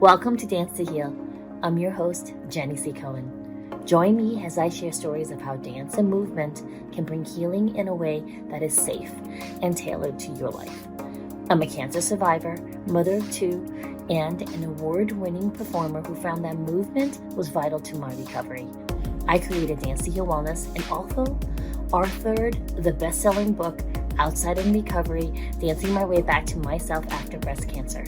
Welcome to Dance to Heal. I'm your host, Jenny C. Cohen. Join me as I share stories of how dance and movement can bring healing in a way that is safe and tailored to your life. I'm a cancer survivor, mother of two, and an award-winning performer who found that movement was vital to my recovery. I created Dance to Heal Wellness and also authored the best-selling book, Outside of Recovery, Dancing My Way Back to Myself After Breast Cancer.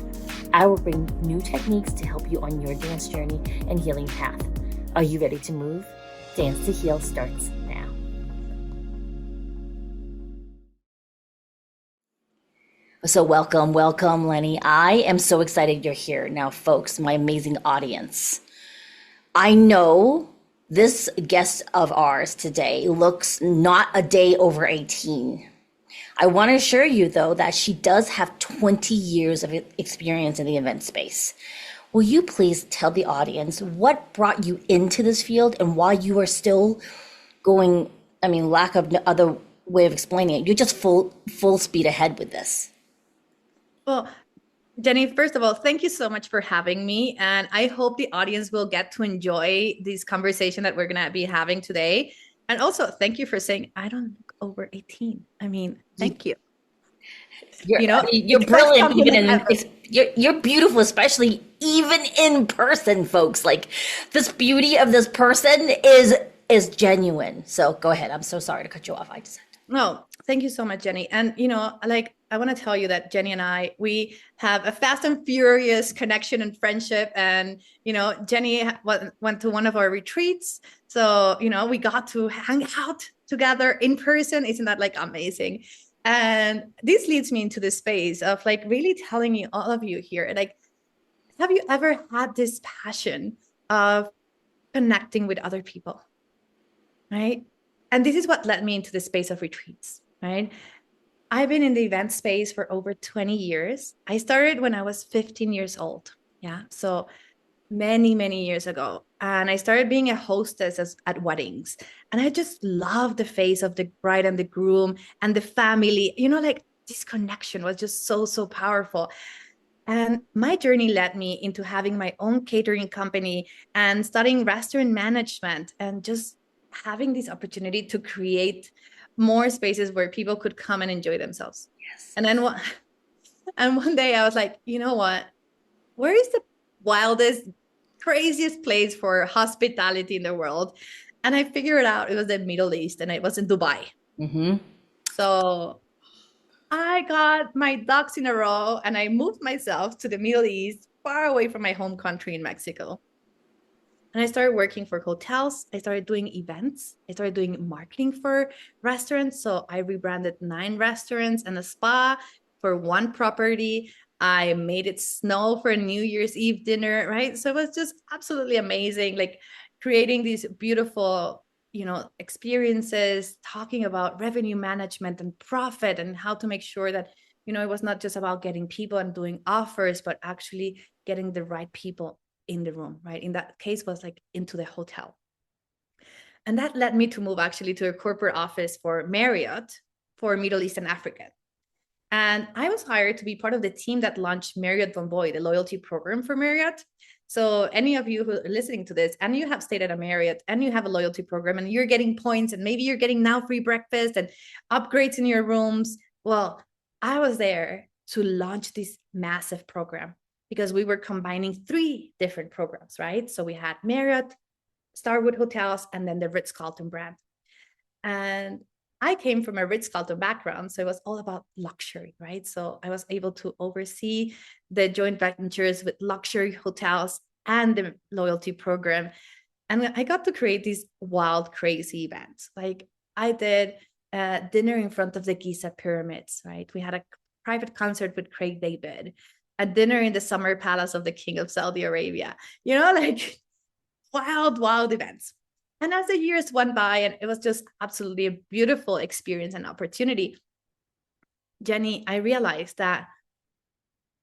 I will bring new techniques to help you on your dance journey and healing path. Are you ready to move? Dance to Heal starts now. So welcome, Leni. I am so excited you're here. Now, folks, my amazing audience. I know this guest of ours today looks not a day over 18. I want to assure you, though, that she does have 20 years of experience in the event space. Will you please tell the audience what brought you into this field and why you are still going, lack of no other way of explaining it, you're just full speed ahead with this? Well, Jenny, first of all, thank you so much for having me. And I hope the audience will get to enjoy this conversation that we're going to be having today. And also, thank you for saying I don't look over 18. Thank you. You're brilliant. You're beautiful, especially even in person, folks. Like, this beauty of this person is genuine. So go ahead. I'm so sorry to cut you off. No, thank you so much, Jenny. And I want to tell you that Jenny and we have a fast and furious connection and friendship. And Jenny went to one of our retreats, so we got to hang out together in person. Isn't that amazing? And this leads me into the space of really telling you, all of you here, have you ever had this passion of connecting with other people, right? And this is what led me into the space of retreats, right? I've been in the event space for over 20 years. I started when I was 15 years old. Yeah. So many years ago. And I started being a hostess at weddings. And I just loved the face of the bride and the groom and the family. This connection was just so powerful. And my journey led me into having my own catering company and studying restaurant management and just having this opportunity to create more spaces where people could come and enjoy themselves. Yes. And then one day I was like, you know what? Where is the wildest, craziest place for hospitality in the world? And I figured out it was the Middle East, and it was in Dubai. Mm-hmm. So I got my ducks in a row and I moved myself to the Middle East, far away from my home country in Mexico. And I started working for hotels. I started doing events. I started doing marketing for restaurants. So I rebranded 9 restaurants and a spa for one property. I made it snow for a New Year's Eve dinner, right? So it was just absolutely amazing, creating these beautiful, experiences, talking about revenue management and profit and how to make sure that, it was not just about getting people and doing offers, but actually getting the right people in the room, right? In that case was into the hotel. And that led me to move actually to a corporate office for Marriott for Middle East and Africa. And I was hired to be part of the team that launched Marriott Bonvoy, the loyalty program for Marriott. So any of you who are listening to this and you have stayed at a Marriott and you have a loyalty program and you're getting points and maybe you're getting now free breakfast and upgrades in your rooms. Well, I was there to launch this massive program because we were combining 3 different programs, right? So we had Marriott, Starwood Hotels, and then the Ritz-Carlton brand. And I came from a Ritz-Carlton background, so it was all about luxury, right? So I was able to oversee the joint ventures with luxury hotels and the loyalty program. And I got to create these wild, crazy events. I did a dinner in front of the Giza pyramids, right? We had a private concert with Craig David, a dinner in the summer palace of the King of Saudi Arabia, wild events. And as the years went by, and it was just absolutely a beautiful experience and opportunity, Jenny, I realized that,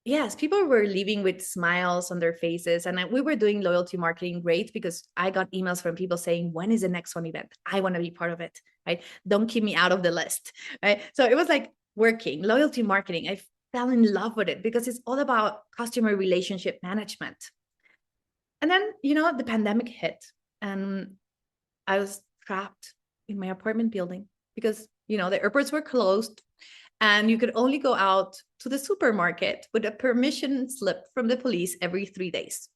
yes, people were leaving with smiles on their faces. And we were doing loyalty marketing great because I got emails from people saying, when is the next one event? I want to be part of it, right? Don't keep me out of the list, right? So it was working, loyalty marketing. fell in love with it because it's all about customer relationship management. And then, the pandemic hit and I was trapped in my apartment building because, the airports were closed and you could only go out to the supermarket with a permission slip from the police every 3 days.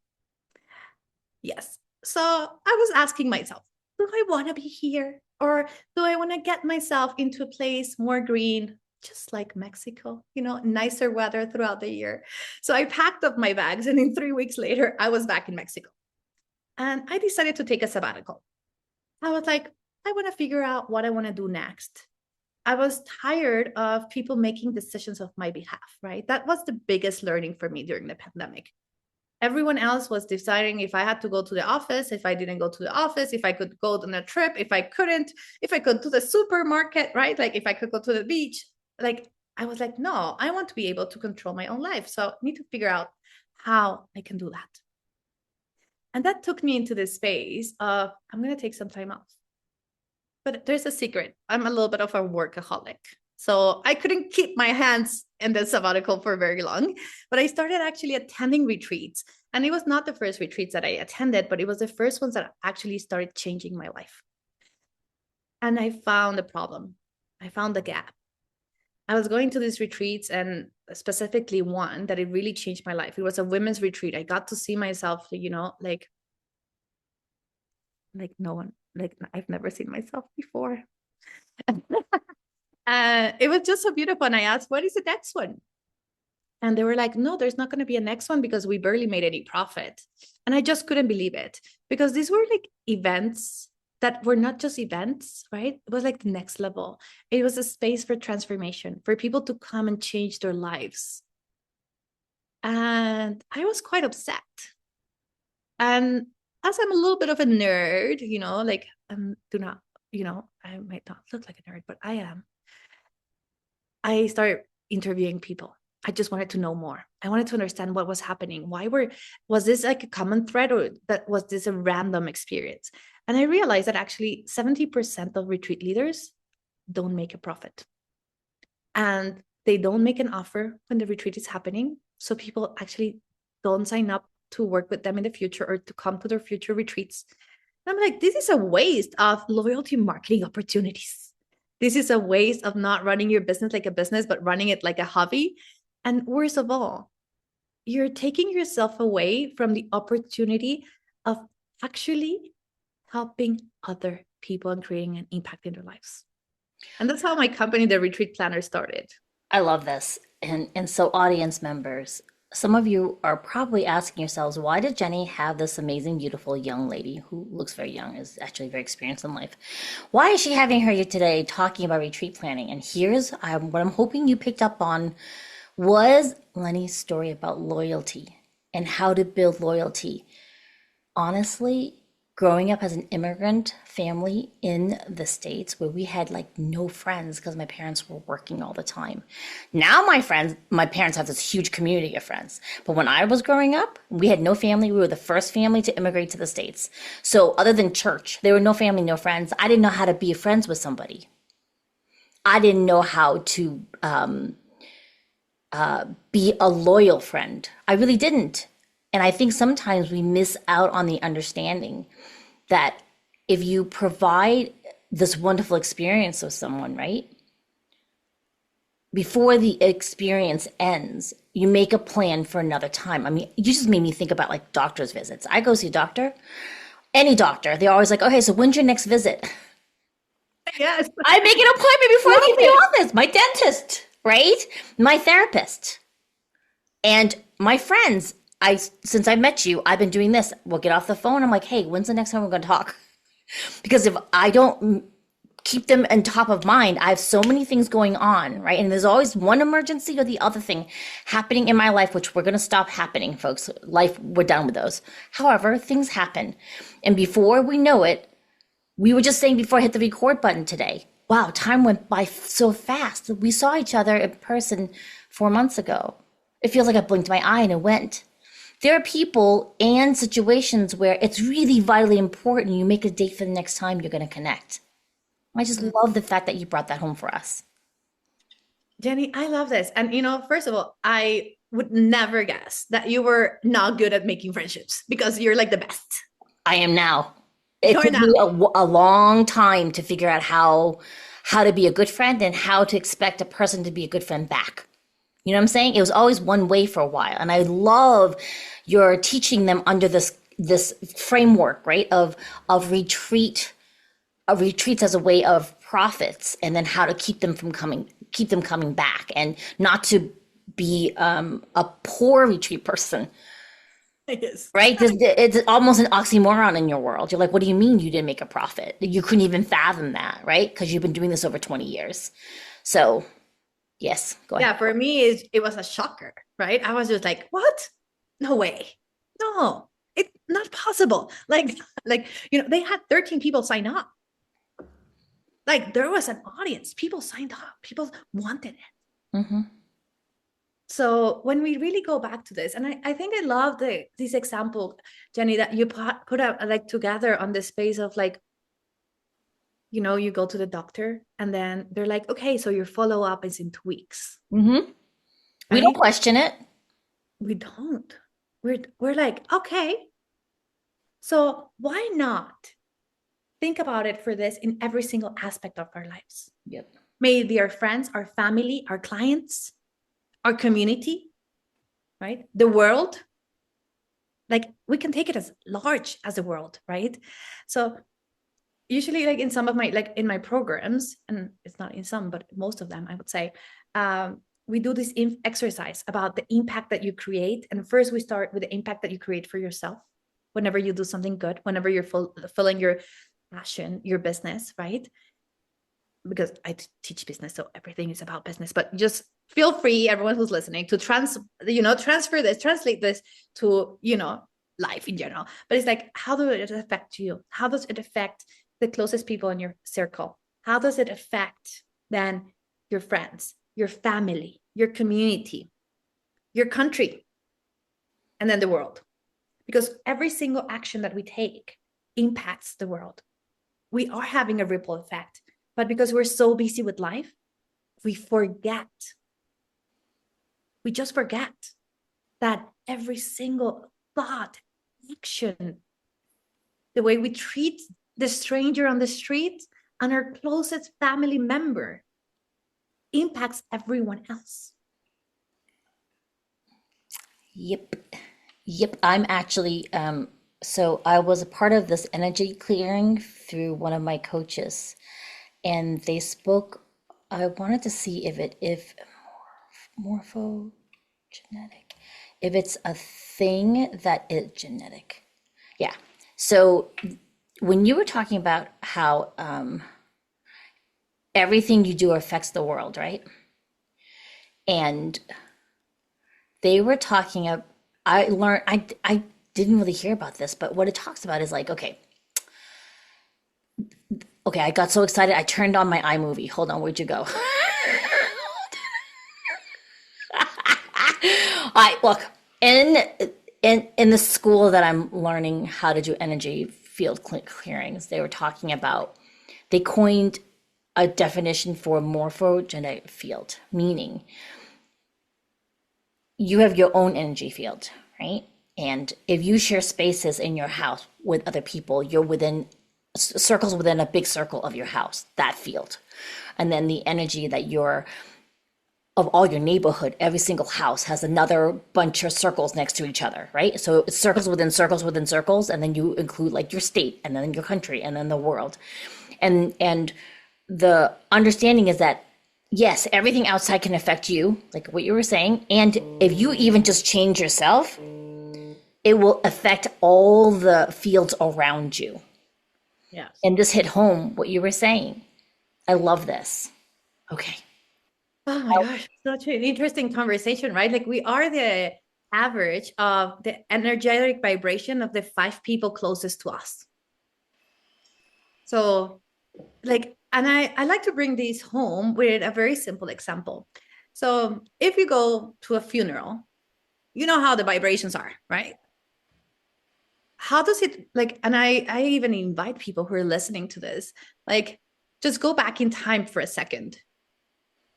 Yes. So I was asking myself, do I want to be here? Or do I want to get myself into a place more green, just like Mexico, nicer weather throughout the year? So I packed up my bags and in 3 weeks later, I was back in Mexico. And I decided to take a sabbatical. I was like, I want to figure out what I want to do next. I was tired of people making decisions on my behalf, right? That was the biggest learning for me during the pandemic. Everyone else was deciding if I had to go to the office, if I didn't go to the office, if I could go on a trip, if I couldn't, if I could to the supermarket, right? Like if I could go to the beach. Like I was like, no, I want to be able to control my own life. So I need to figure out how I can do that. And that took me into this space of, I'm going to take some time off. But there's a secret. I'm a little bit of a workaholic. So I couldn't keep my hands in the sabbatical for very long. But I started actually attending retreats. And it was not the first retreats that I attended, but it was the first ones that actually started changing my life. And I found the problem. I found the gap. I was going to these retreats, and specifically one that it really changed my life. It was a women's retreat. I got to see myself, like no one, like I've never seen myself before. It was just so beautiful. And I asked, what is the next one? And they were like, no, there's not going to be a next one because we barely made any profit. And I just couldn't believe it because these were like events that were not just events, right? It was like the next level. It was a space for transformation, for people to come and change their lives. And I was quite upset. And as I'm a little bit of a nerd, like I might not look like a nerd, but I am. I started interviewing people. I just wanted to know more. I wanted to understand what was happening. Was this like a common thread, or was this a random experience? And I realized that actually 70% of retreat leaders don't make a profit. And they don't make an offer when the retreat is happening. So people actually don't sign up to work with them in the future or to come to their future retreats. And I'm like, this is a waste of loyalty marketing opportunities. This is a waste of not running your business like a business, but running it like a hobby. And worst of all, you're taking yourself away from the opportunity of actually helping other people and creating an impact in their lives. And that's how my company, The Retreat Planner, started. I love this. And so audience members, some of you are probably asking yourselves, why did Jenny have this amazing, beautiful young lady who looks very young, is actually very experienced in life? Why is she having her here today talking about retreat planning? And here's what I'm hoping you picked up on was Leni's story about loyalty and how to build loyalty. Honestly, growing up as an immigrant family in the States where we had like no friends because my parents were working all the time. Now my parents have this huge community of friends. But when I was growing up, we had no family. We were the first family to immigrate to the States. So other than church, there were no family, no friends. I didn't know how to be friends with somebody. I didn't know how to be a loyal friend. I really didn't. And I think sometimes we miss out on the understanding that if you provide this wonderful experience with someone, right? Before the experience ends, you make a plan for another time. I mean, you just made me think about like doctor's visits. I go see a doctor, any doctor, they're always like, okay, so when's your next visit? Yes. I make an appointment before I leave the office. My dentist, right? My therapist. And my friends, since I met you, I've been doing this. We'll get off the phone. I'm like, hey, when's the next time we're going to talk? Because if I don't keep them on top of mind, I have so many things going on, right? And there's always one emergency or the other thing happening in my life, which we're going to stop happening, folks. Life, we're done with those. However, things happen. And before we know it, we were just saying before I hit the record button today, wow, time went by so fast. We saw each other in person 4 months ago. It feels like I blinked my eye and it went. There are people and situations where it's really vitally important. You make a date for the next time you're going to connect. I just love the fact that you brought that home for us. Jenny, I love this. And, first of all, I would never guess that you were not good at making friendships because you're like the best. I am now. It You're took me now. a long time to figure out how to be a good friend and how to expect a person to be a good friend back. You know what I'm saying? It was always one way for a while. And I love your teaching them under this framework, right? Of retreats as a way of profits, and then how to keep them coming back, and not to be a poor retreat person, Yes. right? It's almost an oxymoron in your world. You're like, what do you mean you didn't make a profit? You couldn't even fathom that, right? Because you've been doing this over 20 years. So yes, go ahead. Yeah, for me, it was a shocker, right? I was just like, what? No way. No, it's not possible. They had 13 people sign up. Like there was an audience. People signed up. People wanted it. Mm-hmm. So when we really go back to this, and I think I love this example, Jenny, that you put up like together on this space of like, you go to the doctor and then they're like, okay, so your follow-up is in 2 weeks. Mm-hmm. We don't Right? question it. We don't. We're like, okay, so why not think about it for this in every single aspect of our lives? Yep. May it be our friends, our family, our clients, our community, right? The world. Like we can take it as large as the world, right? So usually like in some of my, like in my programs, and it's not in some, but most of them, I would say, we do this exercise about the impact that you create. And first we start with the impact that you create for yourself. Whenever you do something good, whenever you're fulfilling your passion, your business, right? Because I teach business, so everything is about business, but just feel free, everyone who's listening, to transfer this, translate this to, life in general. But it's like, how does it affect you? How does it affect the closest people in your circle? How does it affect then your friends, your family, your community, your country, and then the world? Because every single action that we take impacts the world. We are having a ripple effect, but because we're so busy with life, we just forget that every single thought, action, the way we treat the stranger on the street and our closest family member impacts everyone else. Yep. Yep. I'm actually, so I was a part of this energy clearing through one of my coaches, and they spoke. I wanted to see if morphogenetic, if it's a thing that is genetic. Yeah. So when you were talking about how everything you do affects the world, right? And they were talking about, I learned, I didn't really hear about this, but what it talks about is like, okay, I got so excited, I turned on my iMovie. Hold on, where'd you go? I look in in the school that I'm learning how to do energy field clearings. They were talking about, they coined a definition for morphogenetic field, meaning you have your own energy field, right? And if you share spaces in your house with other people, you're within circles within a big circle of your house, that field. And then the energy that you're of all your neighborhood, every single house has another bunch of circles next to each other, right? So it's circles within circles within circles, and then you include like your state, and then your country, and then the world. And the understanding is that yes, everything outside can affect you, like what you were saying, and if you even just change yourself, it will affect all the fields around you. Yes. And this hit home what you were saying. I love this. Okay. Oh my gosh, such an interesting conversation, right? Like we are the average of the energetic vibration of the 5 people closest to us. So like, and I like to bring these home with a very simple example. So if you go to a funeral, you know how the vibrations are, right? How does it like, and I even invite people who are listening to this, like just go back in time for a second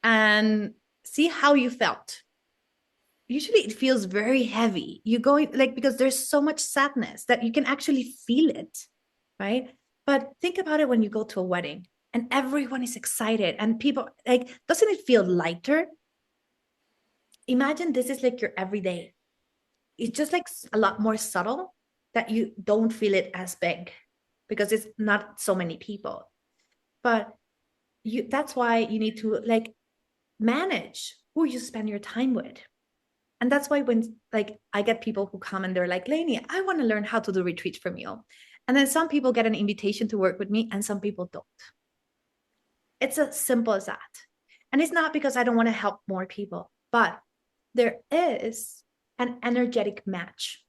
and see how you felt. Usually it feels very heavy. You going like, because there's so much sadness that you can actually feel it, right? But think about it when you go to a wedding and everyone is excited and people like, doesn't it feel lighter? Imagine this is like your everyday. It's just like a lot more subtle that you don't feel it as big because it's not so many people. But that's why you need to like manage who you spend your time with. And that's why when like I get people who come and they're like, Leni, I want to learn how to do retreats from you. And then some people get an invitation to work with me and some people don't. It's as simple as that. And it's not because I don't want to help more people, but there is an energetic match,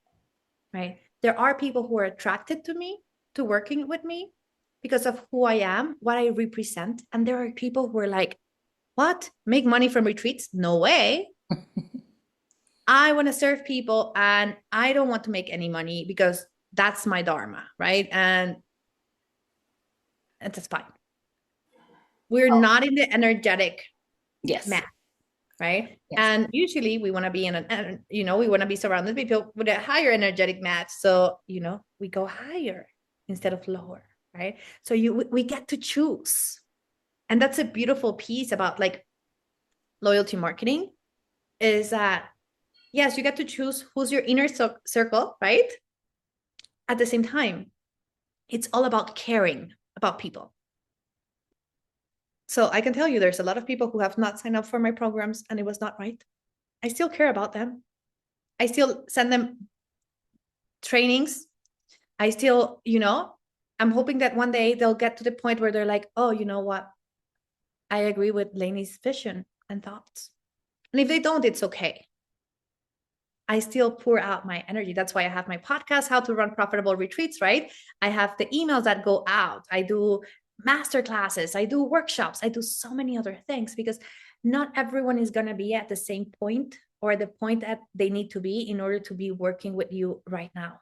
right? There are people who are attracted to me, to working with me because of who I am, what I represent. And there are people who are like, what? Make money from retreats? No way. I want to serve people and I don't want to make any money because that's my dharma, right? And that's fine. We're not in the energetic match, right? Yes. And usually we want to be in an, we want to be surrounded by people with a higher energetic match. So, we go higher instead of lower, right? So we get to choose. And that's a beautiful piece about like loyalty marketing is that, yes, you get to choose who's your inner circle, right? At the same time, it's all about caring about people. So I can tell you there's a lot of people who have not signed up for my programs and it was not right. I still care about them. I still send them trainings. I still, I'm hoping that one day they'll get to the point where they're like, oh, you know what? I agree with Leni's vision and thoughts. And if they don't, it's okay. I still pour out my energy. That's why I have my podcast, How to Run Profitable Retreats, right? I have the emails that go out. I do master classes. I do workshops. I do so many other things because not everyone is going to be at the same point or the point that they need to be in order to be working with you right now.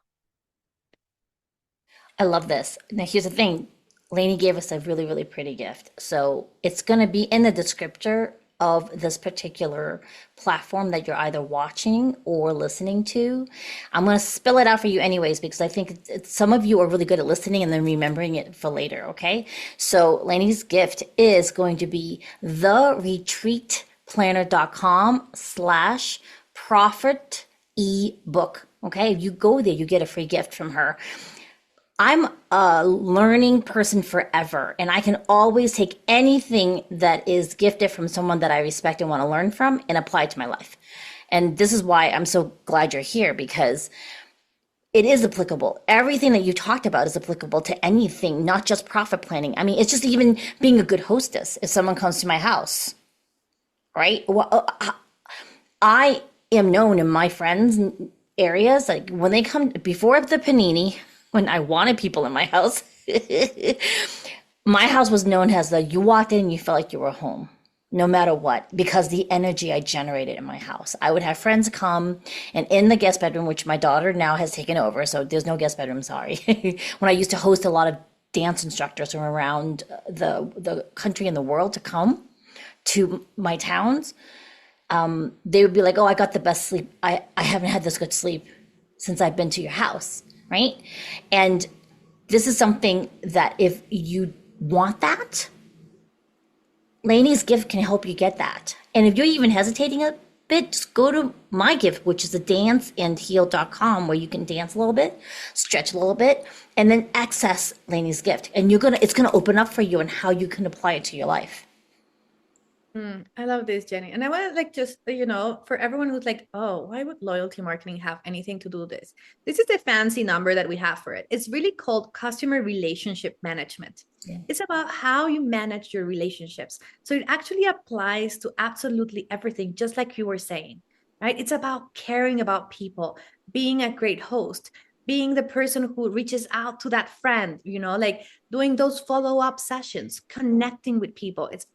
I love this. Now, here's the thing. Leni gave us a really, really pretty gift. So it's going to be in the descriptor of this particular platform that you're either watching or listening to. I'm going to spill it out for you anyways, because I think some of you are really good at listening and then remembering it for later. Okay. So Leni's gift is going to be theretreatplanner.com/profit ebook. Okay. If you go there, you get a free gift from her. I'm a learning person forever, and I can always take anything that is gifted from someone that I respect and want to learn from and apply it to my life. And this is why I'm so glad you're here, because it is applicable. Everything that you talked about is applicable to anything, not just profit planning. I mean, it's just even being a good hostess. If someone comes to my house, right? Well, I am known in my friends' areas, like when they come before the panini, when I wanted people in my house, my house was known as you walked in and you felt like you were home, no matter what, because the energy I generated in my house. I would have friends come, and in the guest bedroom, which my daughter now has taken over, so there's no guest bedroom, sorry. When I used to host a lot of dance instructors from around the country and the world to come to my towns, they would be like, oh, I got the best sleep. I haven't had this good sleep since I've been to your house. Right? And this is something that if you want that, Leni's gift can help you get that. And if you're even hesitating a bit, just go to my gift, which is a danceandheal.com, where you can dance a little bit, stretch a little bit, and then access Leni's gift. And it's gonna open up for you and how you can apply it to your life. I love this, Jenny. And I want to like just, for everyone who's like, oh, why would loyalty marketing have anything to do with this? This is the fancy number that we have for it. It's really called customer relationship management. Yeah. It's about how you manage your relationships. So it actually applies to absolutely everything, just like you were saying, right? It's about caring about people, being a great host, being the person who reaches out to that friend, like doing those follow-up sessions, connecting with people. It's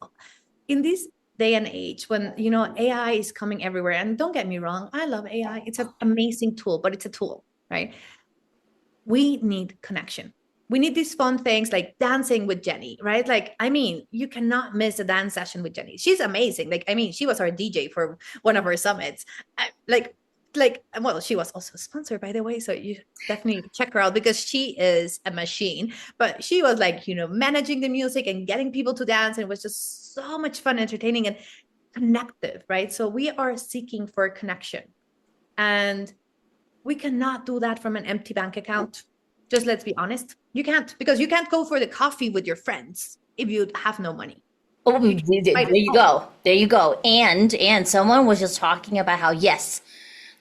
in this day and age when, AI is coming everywhere. And don't get me wrong, I love AI. It's an amazing tool, but it's a tool, right? We need connection. We need these fun things like dancing with Jenny, right? Like, I mean, you cannot miss a dance session with Jenny. She's amazing. Like, I mean, she was our DJ for one of our summits. Well, she was also sponsored, by the way. So you definitely check her out because she is a machine. But she was like, managing the music and getting people to dance. And it was just so much fun, entertaining, and connective, right? So we are seeking for connection. And we cannot do that from an empty bank account. Just let's be honest. You can't, because you can't go for the coffee with your friends if you have no money. Oh, there you go. There you go. And someone was just talking about how, yes,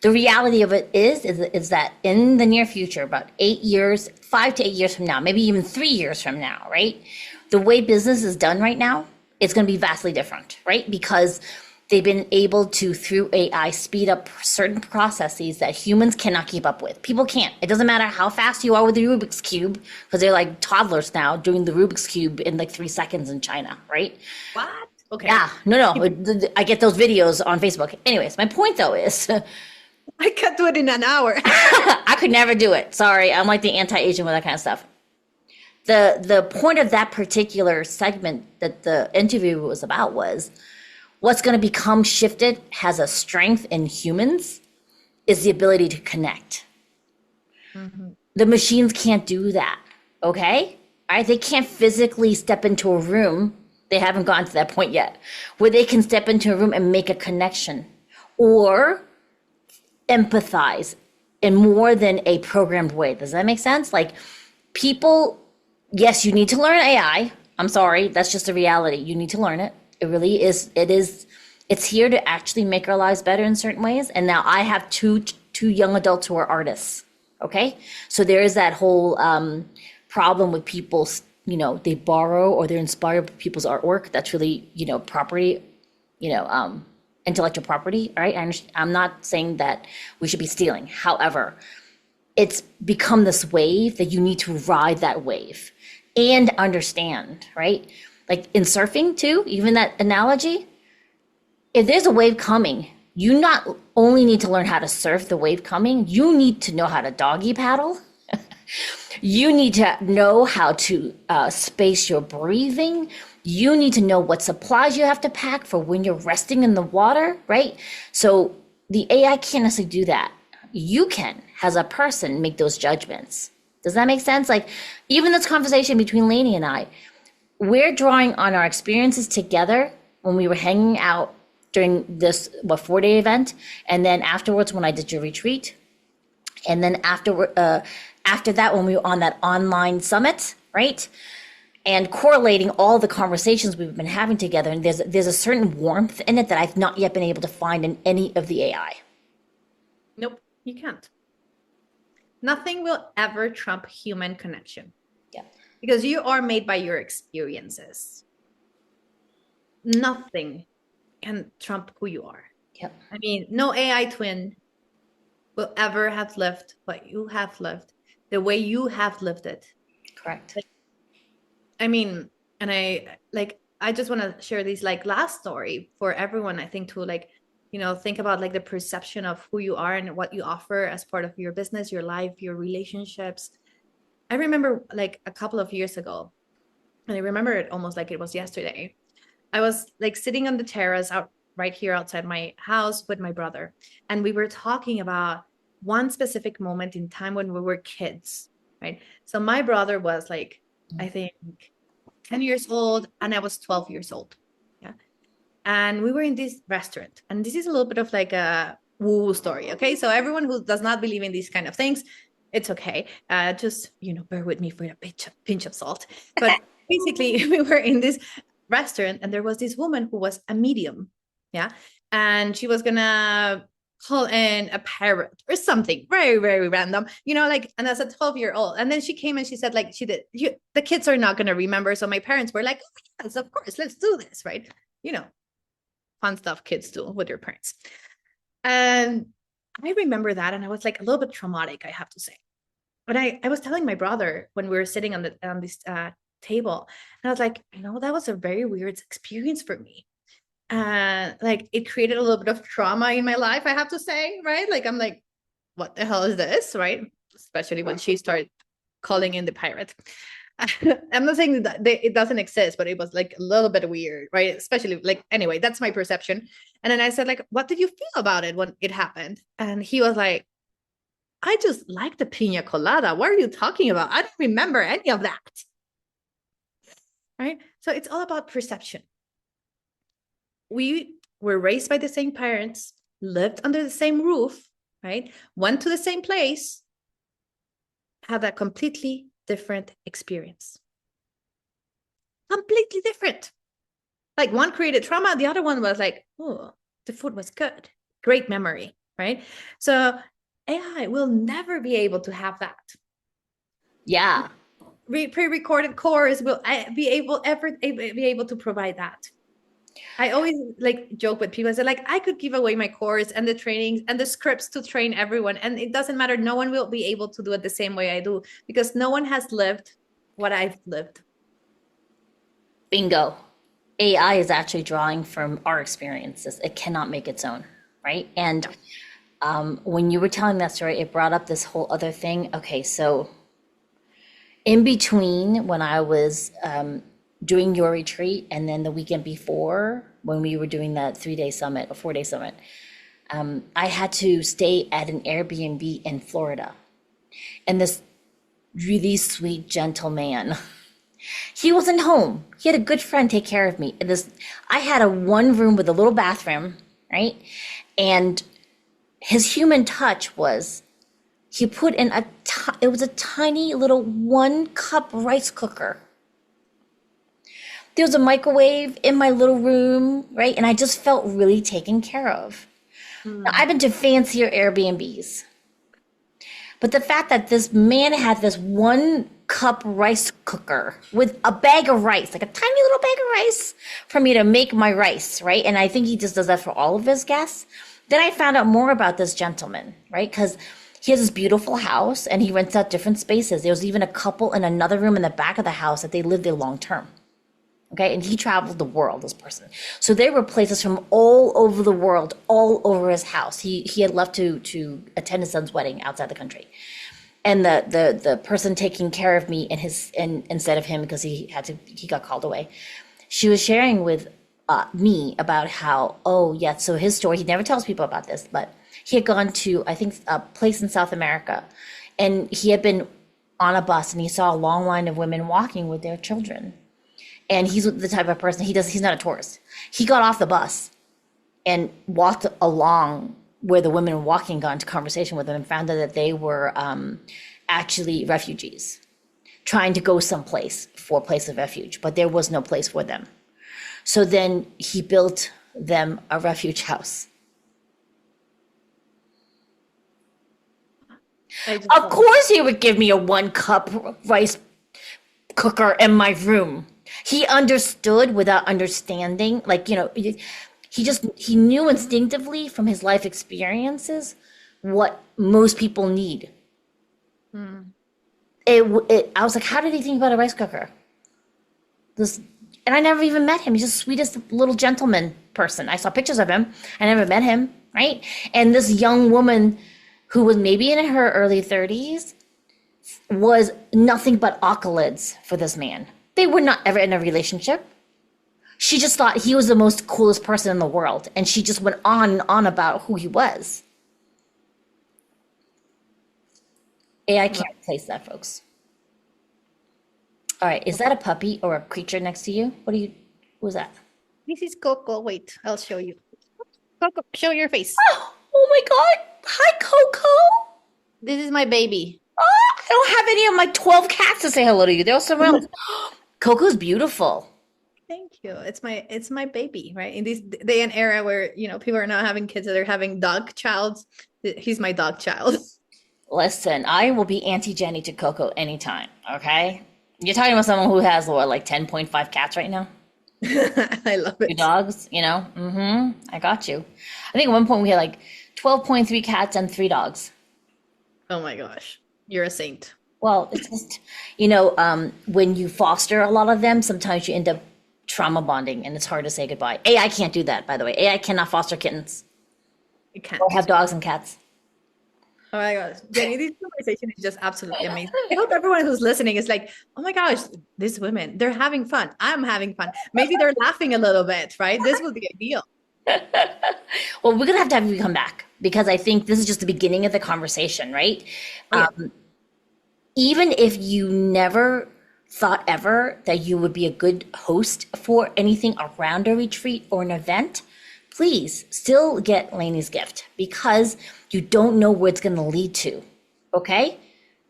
the reality of it is that in the near future, about 8 years, 5 to 8 years from now, maybe even 3 years from now, right? The way business is done right now, it's going to be vastly different, right? Because they've been able to, through AI, speed up certain processes that humans cannot keep up with. People can't. It doesn't matter how fast you are with the Rubik's Cube, because they're like toddlers now doing the Rubik's Cube in like 3 seconds in China, right? What? Okay. Yeah, no. I get those videos on Facebook. Anyways, my point though is I can't do it in an hour. I could never do it. Sorry, I'm like the anti-Asian with that kind of stuff. The point of that particular segment that the interview was about was what's going to become shifted has a strength in humans is the ability to connect. Mm-hmm. The machines can't do that. Okay? All right? They can't physically step into a room. They haven't gotten to that point yet where they can step into a room and make a connection or empathize in more than a programmed way. Does that make sense? Like people, yes, you need to learn AI. I'm sorry. That's just a reality. You need to learn it. It really is. It's here to actually make our lives better in certain ways. And now I have two young adults who are artists. Okay. So there is that whole problem with people, they borrow or they're inspired by people's artwork. That's really, property, intellectual property. All right. I'm not saying that we should be stealing. However, it's become this wave that you need to ride that wave and understand, right? Like in surfing too, even that analogy, if there's a wave coming, you not only need to learn how to surf the wave coming, you need to know how to doggy paddle. You need to know how to space your breathing. You need to know what supplies you have to pack for when you're resting in the water, right? So the AI can't necessarily do that. You can, as a person, make those judgments. Does that make sense? Like even this conversation between Leni and I, we're drawing on our experiences together when we were hanging out during this 4-day event, and then afterwards when I did your retreat, and then after that when we were on that online summit, right? And correlating all the conversations we've been having together, and there's a certain warmth in it that I've not yet been able to find in any of the AI. Nope, you can't. Nothing will ever trump human connection. Yeah. Because you are made by your experiences. Nothing can trump who you are. Yep. I mean, no AI twin will ever have lived what you have lived, the way you have lived it. Correct. I mean, and I just want to share this last story for everyone, I think, to think about the perception of who you are and what you offer as part of your business, your life, your relationships. I remember a couple of years ago, and I remember it almost like it was yesterday. I was sitting on the terrace out right here outside my house with my brother. And we were talking about one specific moment in time when we were kids, right? So my brother was I think 10 years old and I was 12 years old. Yeah. And we were in this restaurant, and this is a little bit of a woo story. Okay. So everyone who does not believe in these kind of things, it's okay. Just, bear with me for a pinch of salt. But basically we were in this restaurant and there was this woman who was a medium. Yeah. And she was gonna call in a parrot or something very, very random, and as a 12-year-old. And then she came and she said, the kids are not going to remember. So my parents were like, oh, yes, of course, let's do this. Right. Fun stuff kids do with their parents. And I remember that. And I was a little bit traumatic, I have to say. But I was telling my brother when we were sitting on this table, and I was like, that was a very weird experience for me. It created a little bit of trauma in my life, I have to say, right? I'm like, what the hell is this, right? Especially when she started calling in the pirate. I'm not saying that it doesn't exist, but it was like a little bit weird, right? Especially like, anyway, that's my perception. And then I said, like, what did you feel about it when it happened? And he was like, I just like the pina colada. What are you talking about? I don't remember any of that. Right? So it's all about perception. We were raised by the same parents, lived under the same roof, right? Went to the same place, had a completely different experience. Completely different. Like one created trauma, the other one was like, oh, the food was good. Great memory, right? So AI will never be able to have that. Yeah. Pre-recorded course will be able to provide that. I always like joke with people. I say, like, I could give away my course and the trainings and the scripts to train everyone, and it doesn't matter. No one will be able to do it the same way I do, because no one has lived what I've lived. Bingo. AI is actually drawing from our experiences. It cannot make its own, right? And when you were telling that story, it brought up this whole other thing. Okay, so in between when I was doing your retreat and then the weekend before when we were doing that 3-day summit or 4-day summit, I had to stay at an Airbnb in Florida. And this really sweet, gentle man, he wasn't home. He had a good friend take care of me. I had a one room with a little bathroom, right? And his human touch was, he put in it was a tiny little 1-cup rice cooker. There was a microwave in my little room, right? And I just felt really taken care of. Now, I've been to fancier Airbnbs, but the fact that this man had this 1-cup rice cooker with a bag of rice, like a tiny little bag of rice for me to make my rice, right? And I think he just does that for all of his guests. Then I found out more about this gentleman, right? Because he has this beautiful house and he rents out different spaces. There was even a couple in another room in the back of the house that they lived there long term. Okay, and he traveled the world, this person. So there were places from all over the world, all over his house. He had left to attend his son's wedding outside the country. And the person taking care of me instead of him, because he got called away, she was sharing with me about how, so his story, he never tells people about this, but he had gone to, I think, a place in South America, and he had been on a bus and he saw a long line of women walking with their children. And he's the type of person, he's not a tourist. He got off the bus and walked along where the women were walking, got into conversation with them, and found out that they were actually refugees trying to go someplace for a place of refuge, but there was no place for them. So then he built them a refuge house. Of course he would give me a 1-cup rice cooker in my room. He understood without understanding, like, he knew instinctively from his life experiences what most people need. I was like, how did he think about a rice cooker? And I never even met him. He's just the sweetest little gentleman person. I saw pictures of him. I never met him, right? And this young woman who was maybe in her early 30s was nothing but accolades for this man. They were not ever in a relationship. She just thought he was the most coolest person in the world. And she just went on and on about who he was. AI can't replace that, folks. All right, is that a puppy or a creature next to you? Who's that? This is Coco. Wait, I'll show you. Coco, show your face. Oh my God. Hi, Coco. This is my baby. I don't have any of my 12 cats to say hello to you. They're all somewhere else. Coco's beautiful. Thank you. It's my baby, right? In this day and era where, people are not having kids, they're having dog childs. He's my dog child. Listen, I will be Auntie Jenny to Coco anytime, okay? You're talking about someone who has, like 10.5 cats right now? I love it. 2 dogs, I got you. I think at one point we had like 12.3 cats and 3 dogs. Oh my gosh. You're a saint. Well, it's just, when you foster a lot of them, sometimes you end up trauma bonding and it's hard to say goodbye. AI can't do that, by the way. AI cannot foster kittens. It can't. Or have dogs and cats. Oh my gosh, Jenny, this conversation is just absolutely amazing. I hope everyone who's listening is like, oh my gosh, these women, they're having fun. I'm having fun. Maybe they're laughing a little bit, right? This will be ideal. Well, we're going to have you come back because I think this is just the beginning of the conversation, right? Yeah. Even if you never thought ever that you would be a good host for anything around a retreat or an event, please still get Leni's gift because you don't know where it's going to lead to, okay?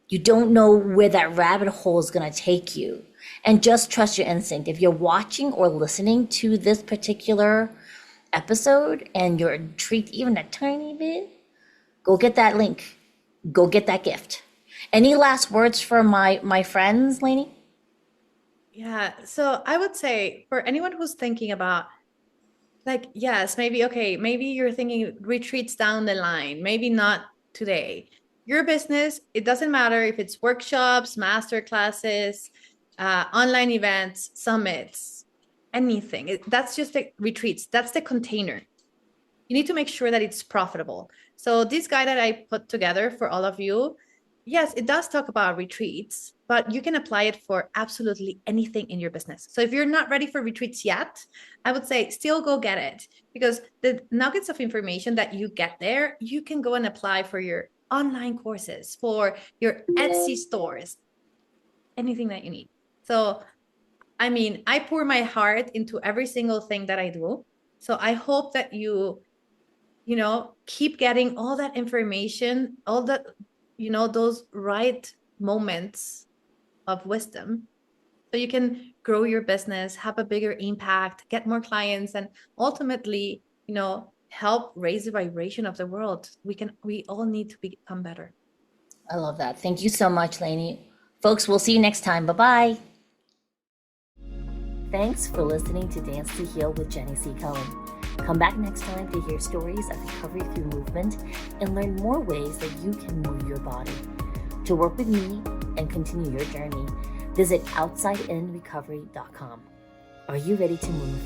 You don't know where that rabbit hole is going to take you. And just trust your instinct. If you're watching or listening to this particular episode and you're intrigued even a tiny bit, go get that link. Go get that gift. Any last words for my friends, Leni? Yeah. So I would say for anyone who's thinking about like, yes, maybe you're thinking retreats down the line, maybe not today. Your business, it doesn't matter if it's workshops, master classes, online events, summits, anything. That's just the retreats. That's the container. You need to make sure that it's profitable. So this guide that I put together for all of you, yes, it does talk about retreats, but you can apply it for absolutely anything in your business. So if you're not ready for retreats yet, I would say still go get it because the nuggets of information that you get there, you can go and apply for your online courses, for your Etsy stores, anything that you need. So, I mean, I pour my heart into every single thing that I do. So I hope that you keep getting all that information, all that, those right moments of wisdom so you can grow your business, have a bigger impact, get more clients, and ultimately, help raise the vibration of the world. We all need to become better. I love that. Thank you so much, Leni. Folks, we'll see you next time. Bye-bye. Thanks for listening to Dance to Heal with Jenny C. Cohen. Come back next time to hear stories of recovery through movement and learn more ways that you can move your body. To work with me and continue your journey, visit OutsideInRecovery.com. Are you ready to move?